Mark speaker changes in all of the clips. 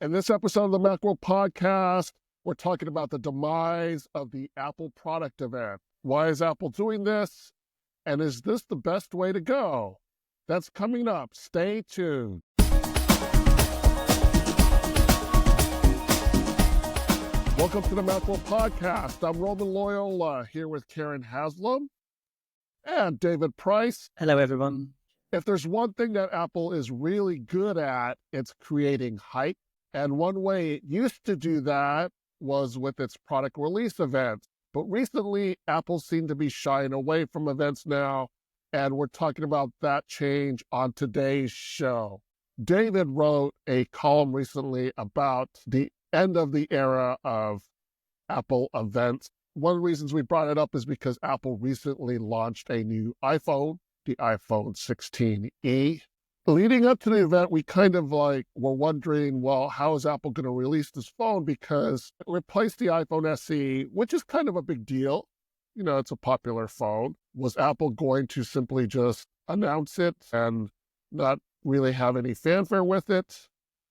Speaker 1: In this episode of the Macworld Podcast, we're talking about the demise of the Apple product event. Why is Apple doing this? And is this the best way to go? That's coming up. Stay tuned. Welcome to the Macworld Podcast. I'm Roman Loyola here with Karen Haslam and David Price.
Speaker 2: Hello, everyone.
Speaker 1: If there's one thing that Apple is really good at, it's creating hype. And one way it used to do that was with its product release events. But recently, Apple seemed to be shying away from events now, and we're talking about that change on today's show. David wrote a column recently about the end of the era of Apple events. One of the reasons we brought it up is because Apple recently launched a new iPhone, the iPhone 16e. Leading up to the event, we kind of were wondering, well, how is Apple going to release this phone? Because it replaced the iPhone SE, which is kind of a big deal. You know, it's a popular phone. Was Apple going to simply just announce it and not really have any fanfare with it?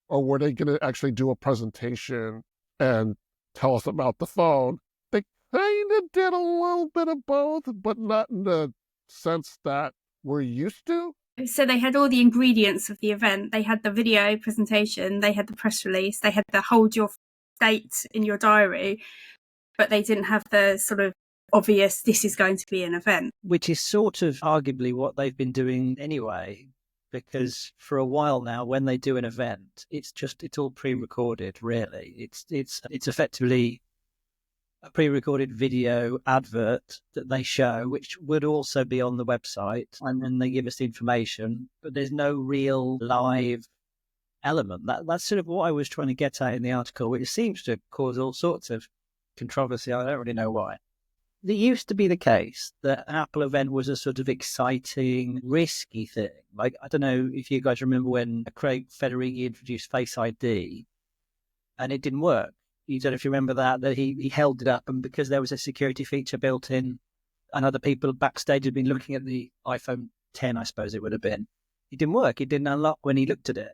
Speaker 1: Or were they going to actually do a presentation and tell us about the phone? They kind of did a little bit of both, but not in the sense that we're used to.
Speaker 3: So they had all the ingredients of the event. They had the video presentation, they had the press release, they had the hold your date in your diary, but they didn't have the sort of obvious, this is going to be an event.
Speaker 2: Which is sort of arguably what they've been doing anyway, because for a while now, when they do an event, it's all pre-recorded, really. It's effectively a pre-recorded video advert that they show, which would also be on the website, and then they give us the information, but there's no real live element. That's sort of what I was trying to get at in the article, which seems to cause all sorts of controversy. I don't really know why. It used to be the case that an Apple event was a sort of exciting, risky thing. Like, I don't know if you guys remember when Craig Federighi introduced Face ID and it didn't work. You don't know if you remember that he held it up, and because there was a security feature built in and other people backstage had been looking at the iPhone 10, I suppose it would have been, it didn't work. It didn't unlock when he looked at it.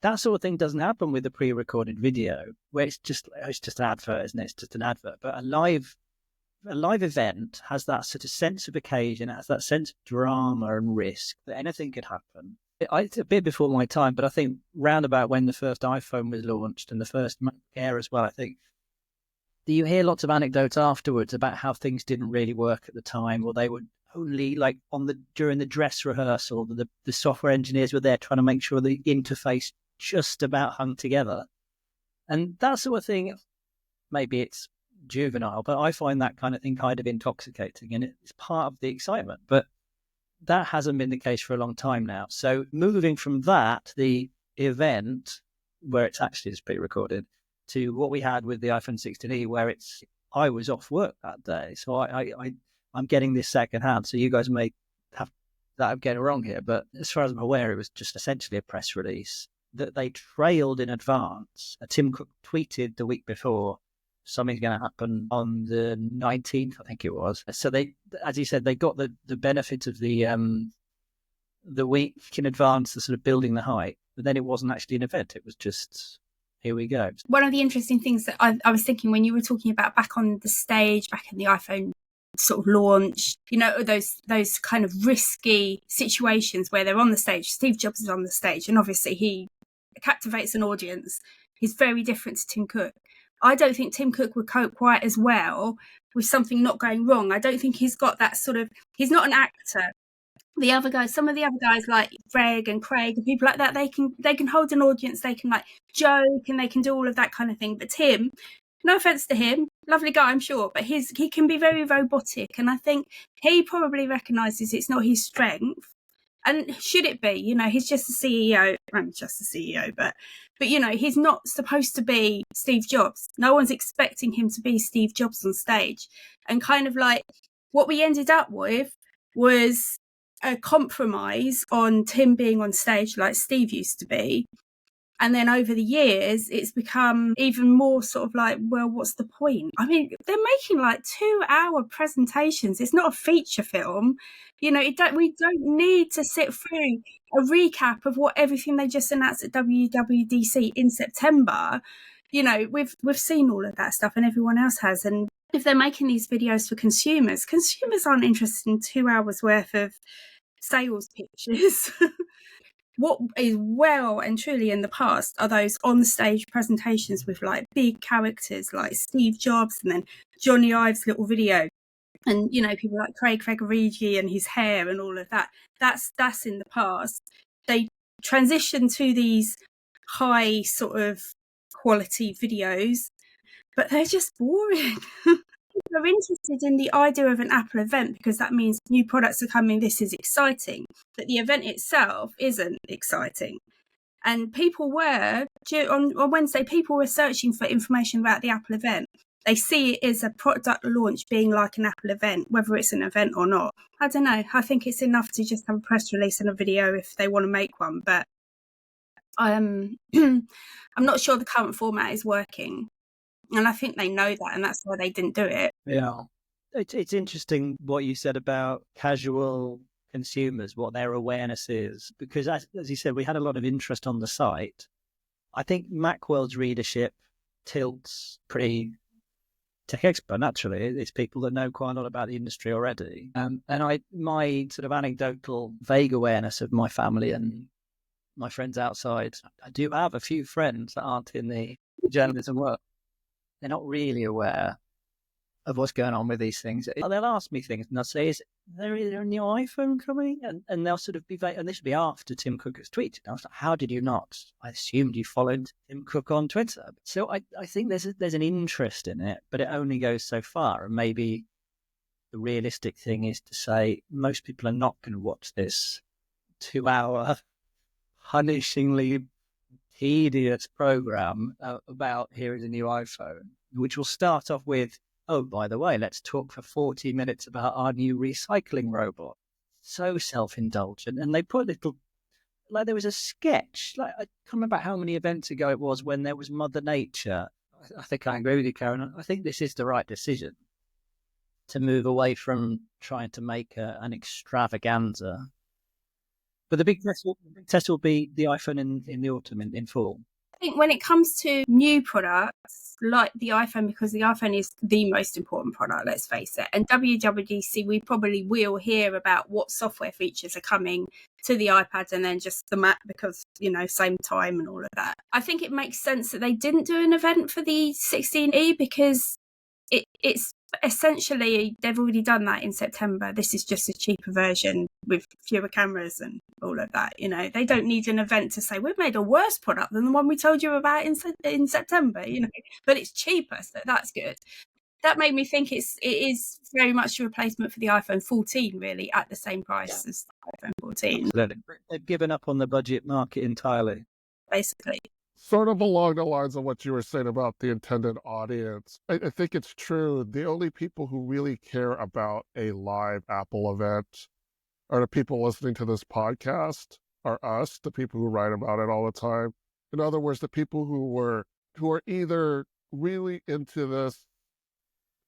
Speaker 2: That sort of thing doesn't happen with a pre-recorded video where it's just an advert, isn't it? It's just an advert. But a live event has that sort of sense of occasion, it has that sense of drama and risk that anything could happen. It's a bit before my time, but I think round about when the first iPhone was launched and the first Mac Air as well, I think you hear lots of anecdotes afterwards about how things didn't really work at the time, or they would only during the dress rehearsal, the software engineers were there trying to make sure the interface just about hung together. And that sort of thing, maybe it's juvenile, but I find that kind of thing kind of intoxicating, and it's part of the excitement. But that hasn't been the case for a long time now. So moving from that, the event where it's actually just pre-recorded, to what we had with the iPhone 16e, where I was off work that day, so I'm getting this secondhand. So you guys may have that I'm getting wrong here, but as far as I'm aware, it was just essentially a press release that they trailed in advance. Tim Cook tweeted the week before, something's going to happen on the 19th, I think it was. So they, as he said, they got the benefit of the week in advance, the sort of building the hype, but then it wasn't actually an event. It was just, here we go.
Speaker 3: One of the interesting things that I was thinking when you were talking about back on the stage, back in the iPhone sort of launch, you know, those kind of risky situations where they're on the stage. Steve Jobs is on the stage, and obviously he captivates an audience. He's very different to Tim Cook. I don't think Tim Cook would cope quite as well with something not going wrong. I don't think he's got that sort of, he's not an actor. The other guys, some of the other guys like Greg and Craig and people like that, they can hold an audience, they can like joke and they can do all of that kind of thing. But Tim, no offense to him, lovely guy, I'm sure, but he can be very robotic. And I think he probably recognizes it's not his strength. And should it be? You know, he's just a CEO. I'm just a CEO, but you know, he's not supposed to be Steve Jobs. No one's expecting him to be Steve Jobs on stage. And kind of like what we ended up with was a compromise on Tim being on stage like Steve used to be, And then over the years, it's become even more sort of like, well, what's the point? I mean, they're making like 2-hour presentations. It's not a feature film. We don't need to sit through a recap of what everything they just announced at WWDC in September. We've seen all of that stuff, and everyone else has. And if they're making these videos for consumers aren't interested in 2 hours worth of sales pitches. What is well and truly in the past are those on-stage presentations with like big characters like Steve Jobs and then Johnny Ive's little video, and people like Craig Federighi and his hair and all of that. That's in the past. They transition to these high sort of quality videos, but they're just boring. People are interested in the idea of an Apple event because that means new products are coming. This is exciting, but the event itself isn't exciting. And people were on Wednesday. People were searching for information about the Apple event. They see it as a product launch being like an Apple event, whether it's an event or not. I don't know. I think it's enough to just have a press release and a video if they want to make one. But I'm not sure the current format is working. And I think they know that, and that's why they didn't do it.
Speaker 2: Yeah. It's interesting what you said about casual consumers, what their awareness is, because as you said, we had a lot of interest on the site. I think Macworld's readership tilts pretty tech expert, naturally. It's people that know quite a lot about the industry already. And my sort of anecdotal, vague awareness of my family and my friends outside, I do have a few friends that aren't in the journalism world. They're not really aware of what's going on with these things. They'll ask me things and I'll say, is there a new iPhone coming? And they'll sort of be vague. And this will be after Tim Cook has tweeted. I was like, how did you not? I assumed you followed Tim Cook on Twitter. So I think there's an interest in it, but it only goes so far. And maybe the realistic thing is to say most people are not going to watch this 2-hour, punishingly tedious program about here is a new iPhone, which will start off with, oh, by the way, let's talk for 40 minutes about our new recycling robot. So self-indulgent. And they put little, like there was a sketch, like I can't remember how many events ago it was when there was Mother Nature. I think I agree with you, Karen. I think this is the right decision to move away from trying to make an extravaganza. But the big test will be the iPhone in the autumn in fall.
Speaker 3: I think when it comes to new products like the iPhone, because the iPhone is the most important product, let's face it, and WWDC, we probably will hear about what software features are coming to the iPad and then just the Mac because, same time and all of that. I think it makes sense that they didn't do an event for the 16E because it's essentially, they've already done that in September. This is just a cheaper version with fewer cameras and all of that. They don't need an event to say we've made a worse product than the one we told you about in September, but it's cheaper, so that's good. That made me think it is very much a replacement for the iPhone 14, really, at the same price as the iPhone 14.
Speaker 2: They've given up on the budget market entirely.
Speaker 3: Basically.
Speaker 1: Sort of along the lines of what you were saying about the intended audience, I think it's true. The only people who really care about a live Apple event are the people listening to this podcast, are us, the people who write about it all the time. In other words, the people who are either really into this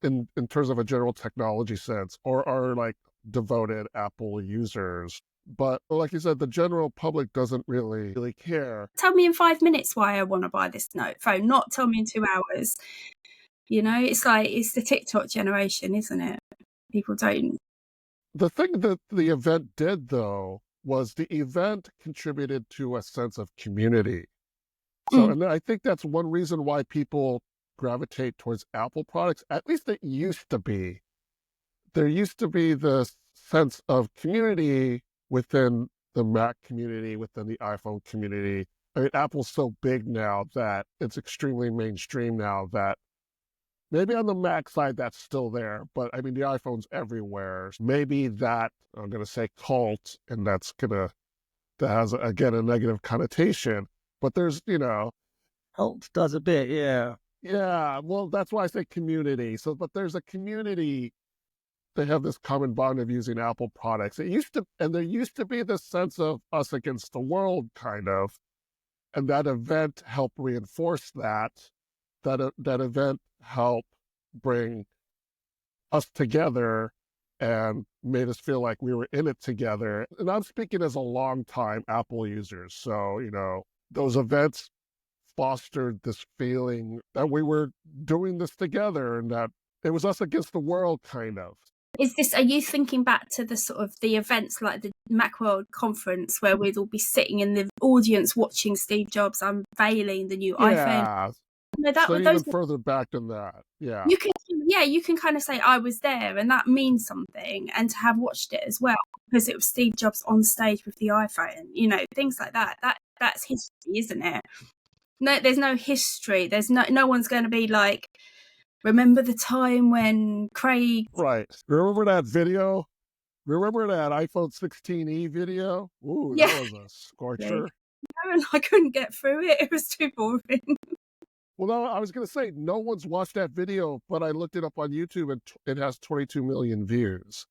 Speaker 1: in terms of a general technology sense, or are like devoted Apple users. But like you said, the general public doesn't really care.
Speaker 3: Tell me in 5 minutes why I want to buy this phone, not tell me in 2 hours. It's the TikTok generation, isn't it? People don't.
Speaker 1: The thing that the event did, though, was the event contributed to a sense of community. So, and I think that's one reason why people gravitate towards Apple products. At least it used to be. There used to be this sense of community within the Mac community, within the iPhone community. I mean, Apple's so big now that it's extremely mainstream now that maybe on the Mac side that's still there, but I mean, the iPhone's everywhere. Maybe that, I'm going to say cult, and that has, again, a negative connotation, but there's,
Speaker 2: Cult does a bit, yeah.
Speaker 1: Yeah, well, that's why I say community. So, but there's a community. They have this common bond of using Apple products. There used to be this sense of us against the world, kind of. And that event helped reinforce that. That event helped bring us together and made us feel like we were in it together. And I'm speaking as a longtime Apple user. So, those events fostered this feeling that we were doing this together and that it was us against the world, kind of.
Speaker 3: Are you thinking back to the sort of the events like the Macworld conference where we'd all be sitting in the audience watching Steve Jobs unveiling the new iPhone? No,
Speaker 1: so even further back than that. Yeah.
Speaker 3: You can kind of say I was there, and that means something, and to have watched it as well because it was Steve Jobs on stage with the iPhone, things like that. That's history, isn't it? No, there's no history. There's no one's going to be like, remember the time when Craig...
Speaker 1: Right. Remember that video? Remember that iPhone 16e video? Ooh,
Speaker 3: Yeah.
Speaker 1: That was a scorcher.
Speaker 3: No, and I couldn't get through it. It was too boring.
Speaker 1: Well, no, I was going to say, no one's watched that video, but I looked it up on YouTube and it has 22 million views.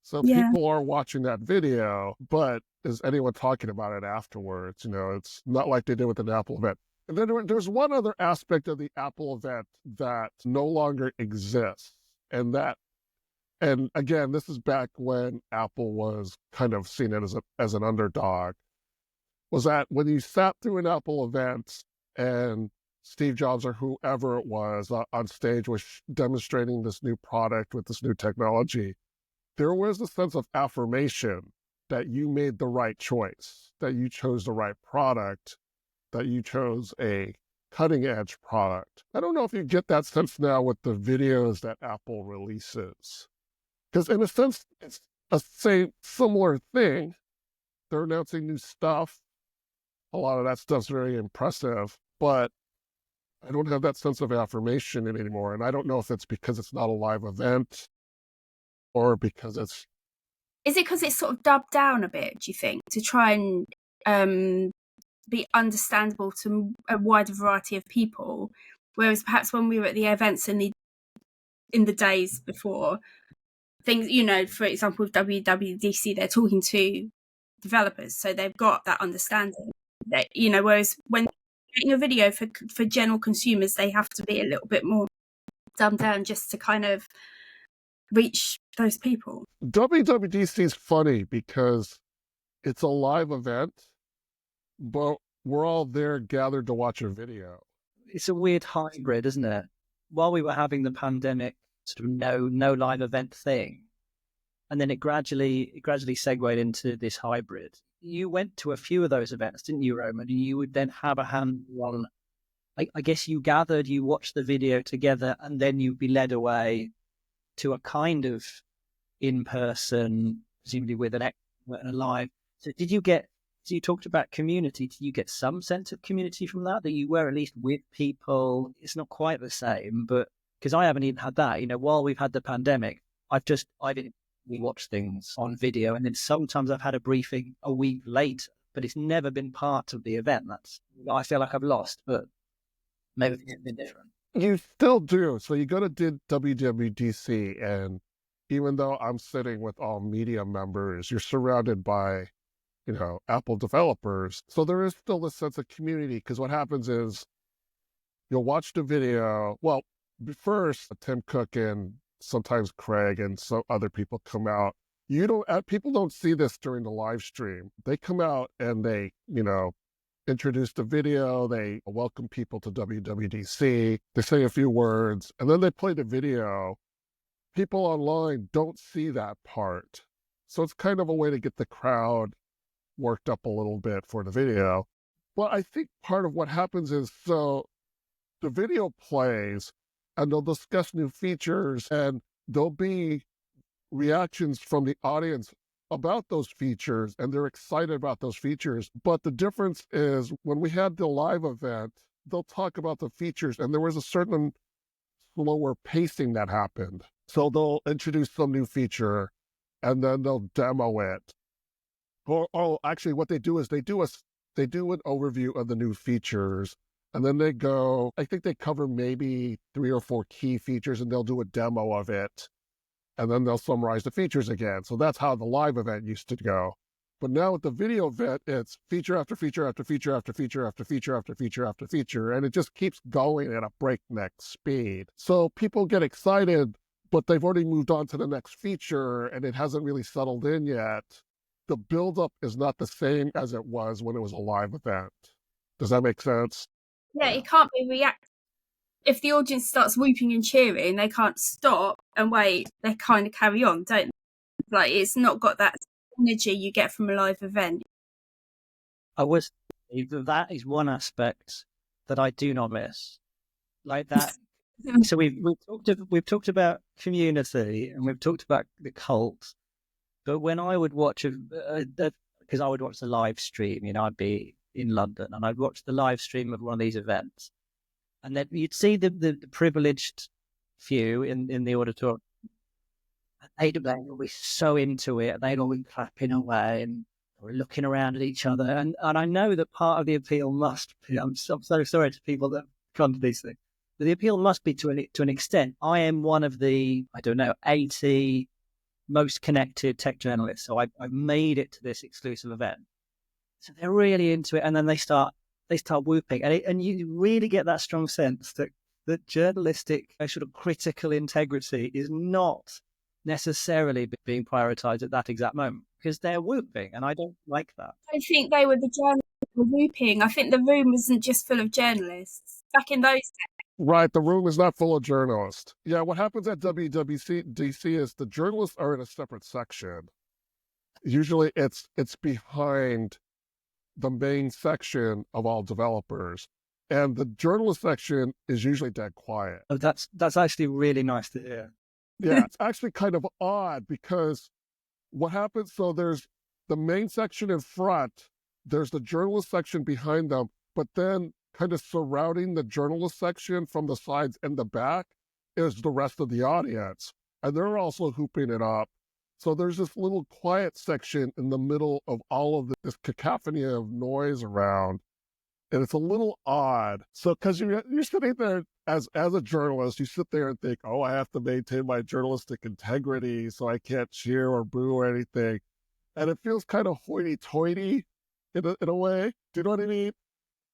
Speaker 1: So people are watching that video, but is anyone talking about it afterwards? It's not like they did with an Apple event. And then there's one other aspect of the Apple event that no longer exists. And again, this is back when Apple was kind of seen as an underdog, was that when you sat through an Apple event and Steve Jobs or whoever it was on stage was demonstrating this new product with this new technology, there was a sense of affirmation that you made the right choice, that you chose the right product, that you chose a cutting edge product. I don't know if you get that sense now with the videos that Apple releases. Because in a sense, it's a similar thing. They're announcing new stuff. A lot of that stuff's very impressive, but I don't have that sense of affirmation anymore. And I don't know if it's because it's not a live event or because it's...
Speaker 3: Is it because it's sort of dubbed down a bit, do you think, to try and be understandable to a wider variety of people? Whereas perhaps when we were at the events in the days before, things, for example, with WWDC, they're talking to developers, so they've got that understanding. That, whereas when making a video for general consumers, they have to be a little bit more dumbed down just to kind of reach those people.
Speaker 1: WWDC is funny because it's a live event, but we're all there gathered to watch a video.
Speaker 2: It's a weird hybrid, isn't it? While we were having the pandemic sort of no live event thing, and then it gradually segued into this hybrid. You went to a few of those events, didn't you, Roman? And you would then have a hand on, I guess you gathered, you watched the video together, and then you'd be led away to a kind of in-person, presumably with an expert and a live. So you talked about community. Did you get some sense of community from that you were at least with people? It's not quite the same, but because I haven't even had that, while we've had the pandemic, we watch things on video, and then sometimes I've had a briefing a week later, but it's never been part of the event. I feel like I've lost, but maybe it's been different.
Speaker 1: You still do. So you go to WWDC, and even though I'm sitting with all media members, you're surrounded by, Apple developers. So there is still this sense of community, because what happens is you'll watch the video. Well, first, Tim Cook and sometimes Craig and some other people come out. People don't see this during the live stream. They come out and they, introduce the video. They welcome people to WWDC. They say a few words, and then they play the video. People online don't see that part. So it's kind of a way to get the crowd worked up a little bit for the video. But I think part of what happens is, so the video plays, and they'll discuss new features, and there'll be reactions from the audience about those features, and they're excited about those features. But the difference is when we had the live event, they'll talk about the features, and there was a certain slower pacing that happened. So they'll introduce some new feature, and then they'll demo it. Actually, what they do is they do an overview of the new features, and then I think they cover maybe 3 or 4 key features, and they'll do a demo of it, and then they'll summarize the features again. So that's how the live event used to go. But now with the video event, it's feature after feature after feature after feature after feature after feature after feature, and it just keeps going at a breakneck speed. So people get excited, but they've already moved on to the next feature, and it hasn't really settled in yet. The buildup is not the same as it was when it was a live event. Does that make sense?
Speaker 3: Yeah, it can't be reactive. If the audience starts whooping and cheering, they can't stop and wait. They kind of carry on, don't they? Like, it's not got that energy you get from a live event.
Speaker 2: That is one aspect that I do not miss. Like that. So we've talked about community and we've talked about the cult, but when I would watch because I would watch the live stream, I'd be in London and I'd watch the live stream of one of these events, and then you'd see the privileged few in the auditorium. They'd all be so into it. They'd all be clapping away and looking around at each other. And I know that part of the appeal must be, I'm so sorry to people that come to these things, but the appeal must be to an extent. I am one of the, 80 most connected tech journalists. So I've made it to this exclusive event. So they're really into it. And then they start whooping. And you really get that strong sense that journalistic sort of critical integrity is not necessarily being prioritized at that exact moment because they're whooping, and I don't like that.
Speaker 3: I think they were the journalists who were whooping. I think the room wasn't just full of journalists back in those days.
Speaker 1: Right, the room is not full of journalists. Yeah, what happens at WWDC is the journalists are in a separate section. Usually it's behind the main section of all developers. And the journalist section is usually dead quiet.
Speaker 2: Oh, that's actually really nice to hear.
Speaker 1: Yeah, it's actually kind of odd because what happens, so there's the main section in front, there's the journalist section behind them, but then kind of surrounding the journalist section from the sides and the back is the rest of the audience. And they're also hooping it up. So there's this little quiet section in the middle of all of this cacophony of noise around. And it's a little odd. So because you're sitting there as a journalist, you sit there and think, oh, I have to maintain my journalistic integrity, so I can't cheer or boo or anything. And it feels kind of hoity-toity in a way. Do you know what I mean?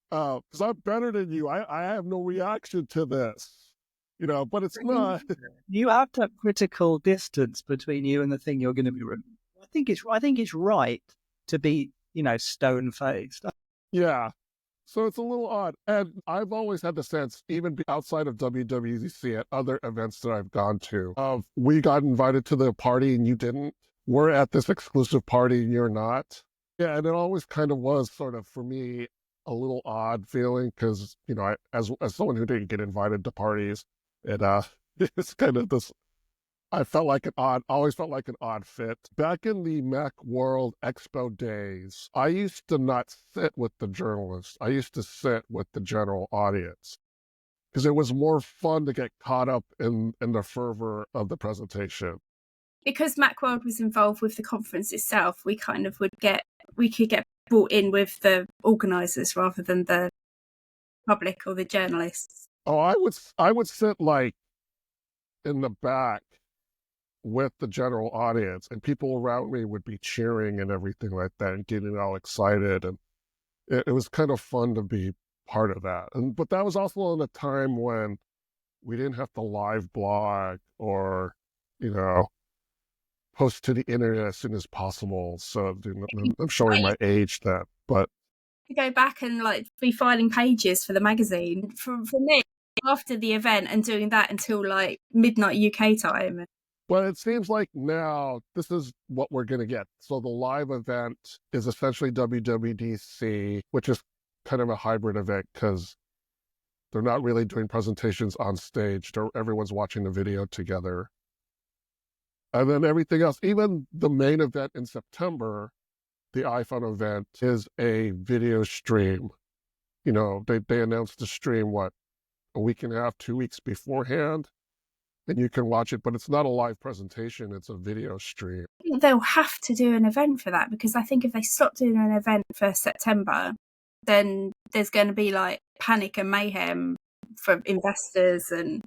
Speaker 1: Because I'm better than you. I have no reaction to this, but it's not.
Speaker 2: You have to have critical distance between you and the thing you're going to be reviewing. I think it's right to be, stone-faced.
Speaker 1: Yeah. So it's a little odd. And I've always had the sense, even outside of WWDC at other events that I've gone to, we got invited to the party and you didn't. We're at this exclusive party and you're not. Yeah, and it always kind of was sort of, for me, a little odd feeling because, as someone who didn't get invited to parties, it's kind of this, always felt like an odd fit. Back in the Macworld Expo days, I used to not sit with the journalists. I used to sit with the general audience because it was more fun to get caught up in the fervor of the presentation.
Speaker 3: Because Macworld was involved with the conference itself, we kind of we could get brought in with the organisers rather than the public or the journalists.
Speaker 1: Oh, I would sit like in the back with the general audience, and people around me would be cheering and everything like that and getting all excited, and it was kind of fun to be part of that. But that was also in a time when we didn't have to live blog or post to the internet as soon as possible. So I'm showing my age then, but
Speaker 3: to go back and be filing pages for the magazine for me after the event and doing that until midnight UK time.
Speaker 1: But it seems like now this is what we're going to get. So the live event is essentially WWDC, which is kind of a hybrid event because they're not really doing presentations on stage. Everyone's watching the video together. And then everything else, even the main event in September, the iPhone event, is a video stream. They announced the stream, a week and a half, 2 weeks beforehand. And you can watch it, but it's not a live presentation, it's a video stream.
Speaker 3: I think they'll have to do an event for that because I think if they stop doing an event for September, then there's going to be panic and mayhem for investors and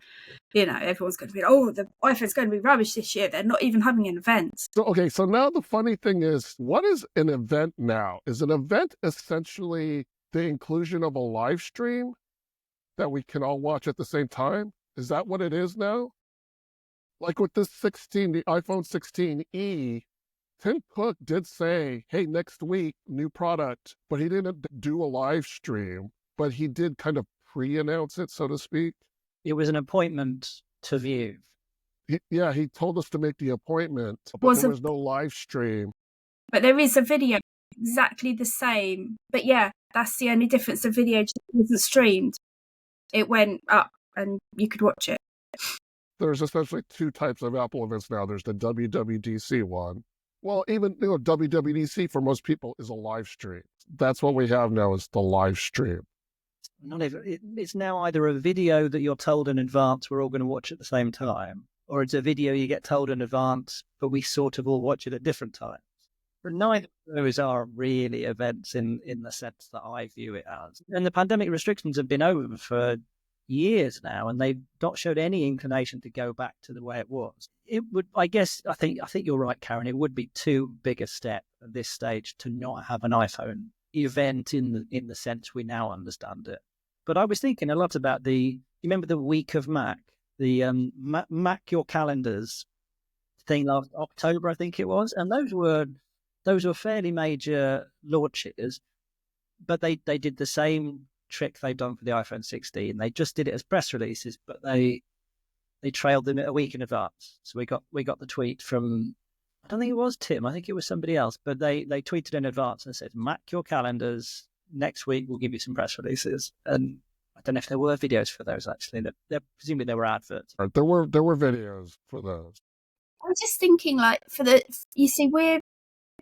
Speaker 3: Everyone's going to be, oh, the iPhone's going to be rubbish this year. They're not even having an event.
Speaker 1: So now the funny thing is, what is an event now? Is an event essentially the inclusion of a live stream that we can all watch at the same time? Is that what it is now? Like with this the iPhone 16e, Tim Cook did say, hey, next week, new product, but he didn't do a live stream, but he did kind of pre-announce it, so to speak.
Speaker 2: It was an appointment to view.
Speaker 1: He told us to make the appointment, but there was no live stream.
Speaker 3: But there is a video exactly the same. But yeah, that's the only difference. The video just wasn't streamed. It went up and you could watch it.
Speaker 1: There's essentially two types of Apple events now. There's the WWDC one. Well, even WWDC for most people is a live stream. That's what we have now, is the live stream.
Speaker 2: It's now either a video that you're told in advance we're all going to watch at the same time, or it's a video you get told in advance, but we sort of all watch it at different times. But neither of those are really events in the sense that I view it as. And the pandemic restrictions have been over for years now, and they've not showed any inclination to go back to the way it was. It would, I think you're right, Karen. It would be too big a step at this stage to not have an iPhone event in the sense we now understand it. But I was thinking a lot about you remember the week of Mac, the Mac Your Calendars thing last October, I think it was, and those were fairly major launches, but they did the same trick they've done for the iPhone 16. They just did it as press releases, but they trailed them a week in advance. So we got the tweet from, I don't think it was Tim, I think it was somebody else, but they tweeted in advance and said, Mac Your Calendars, next week we'll give you some press releases. And I don't know if there were videos for those, actually. Presumably there were adverts.
Speaker 1: There were videos for those.
Speaker 3: I was just thinking, you see,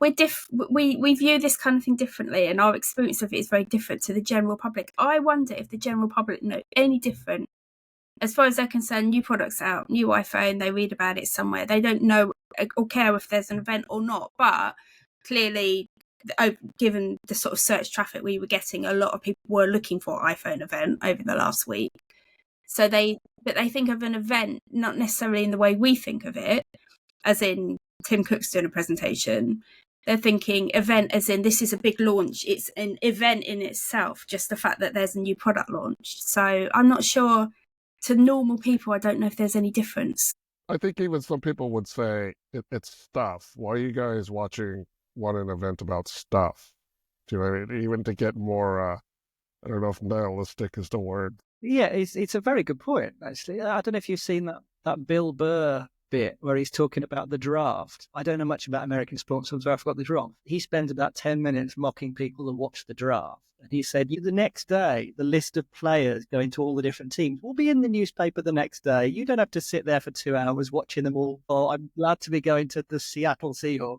Speaker 3: we view this kind of thing differently, and our experience of it is very different to the general public. I wonder if the general public know any different. As far as they're concerned, new products out, new iPhone, they read about it somewhere. They don't know or care if there's an event or not. But clearly, given the sort of search traffic we were getting, a lot of people were looking for iPhone event over the last week. So they think of an event not necessarily in the way we think of it, as in Tim Cook's doing a presentation. They're thinking event as in this is a big launch. It's an event in itself, just the fact that there's a new product launched. So I'm not sure, to normal people, I don't know if there's any difference.
Speaker 1: I think even some people would say it's stuff. Why are you guys want an event about stuff? Even to get more, I don't know if nihilistic is the word.
Speaker 2: Yeah, it's a very good point, actually. I don't know if you've seen that Bill Burr bit where he's talking about the draft. I don't know much about American sports, so I've got this wrong. He spends about 10 minutes mocking people who watch the draft. And he said, the next day, the list of players going to all the different teams will be in the newspaper the next day. You don't have to sit there for 2 hours watching them all. Oh, I'm glad to be going to the Seattle Seahawks.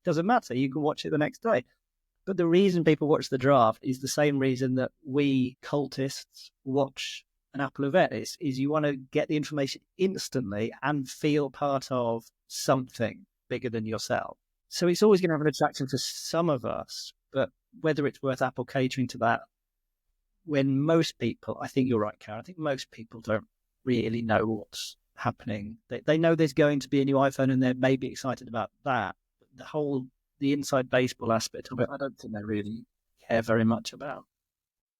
Speaker 2: Doesn't matter. You can watch it the next day. But the reason people watch the draft is the same reason that we cultists watch an Apple event is you want to get the information instantly and feel part of something bigger than yourself. So it's always going to have an attraction for some of us, but whether it's worth Apple catering to that, when most people, I think you're right, Karen, I think most people don't really know what's happening. They know there's going to be a new iPhone and they may be excited about that. But the inside baseball aspect of it, I don't think they really care very much about.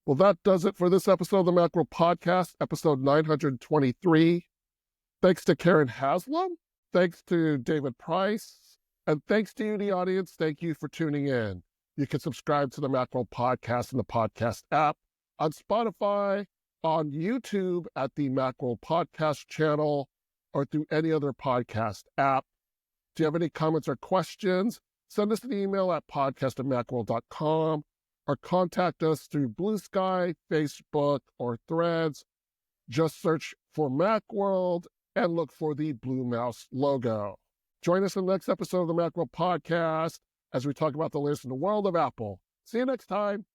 Speaker 1: Well, that does it for this episode of the Macworld Podcast, episode 923. Thanks to Karen Haslam. Thanks to David Price. And thanks to you, the audience. Thank you for tuning in. You can subscribe to the Macworld Podcast in the podcast app, on Spotify, on YouTube at the Macworld Podcast channel, or through any other podcast app. Do you have any comments or questions? Send us an email at podcast@macworld.com or contact us through Blue Sky, Facebook, or Threads. Just search for Macworld and look for the Blue Mouse logo. Join us in the next episode of the Macworld Podcast as we talk about the latest in the world of Apple. See you next time.